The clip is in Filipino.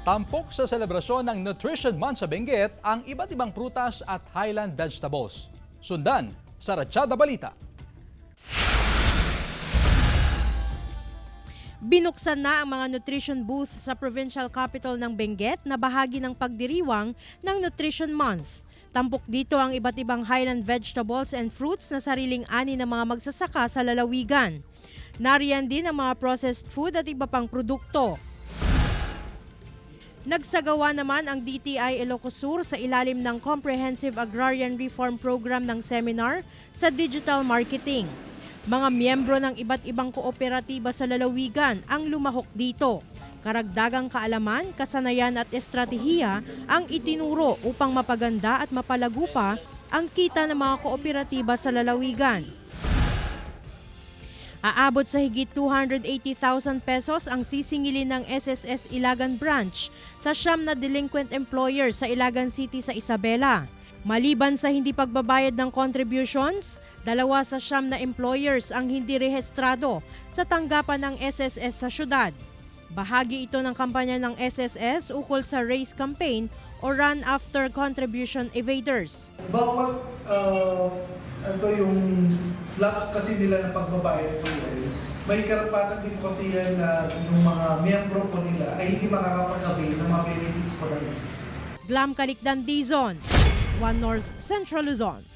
Tampok sa selebrasyon ng Nutrition Month sa Benguet ang iba't ibang prutas at highland vegetables. Sundan sa Ratsyada Balita. Binuksan na ang mga nutrition booth sa provincial capital ng Benguet na bahagi ng pagdiriwang ng Nutrition Month. Tampok dito ang iba't ibang highland vegetables and fruits na sariling ani ng mga magsasaka sa lalawigan. Nariyan din ang mga processed food at iba pang produkto. Nagsagawa naman ang DTI Ilocos Sur sa ilalim ng Comprehensive Agrarian Reform Program ng seminar sa digital marketing. Mga miyembro ng iba't ibang kooperatiba sa lalawigan ang lumahok dito. Karagdagang kaalaman, kasanayan at estratehiya ang itinuro upang mapaganda at mapalago pa ang kita ng mga kooperatiba sa lalawigan. Aabot sa higit 280,000 pesos ang sisingilin ng SSS Ilagan Branch sa 9 na delinquent employers sa Ilagan City sa Isabela. Maliban sa hindi pagbabayad ng contributions, 2 sa 9 na employers ang hindi rehistrado sa tanggapan ng SSS sa syudad. Bahagi ito ng kampanya ng SSS ukol sa race campaign o Run After Contribution Evaders. Bawat yung lapse kasi nila ng pagbabayad po may karapatan din po kasi yan na yung mga miyembro po nila ay hindi makakapag-avail ng mga benefits po ng SSS. Glam Calicdan, Dizon, One North Central Luzon.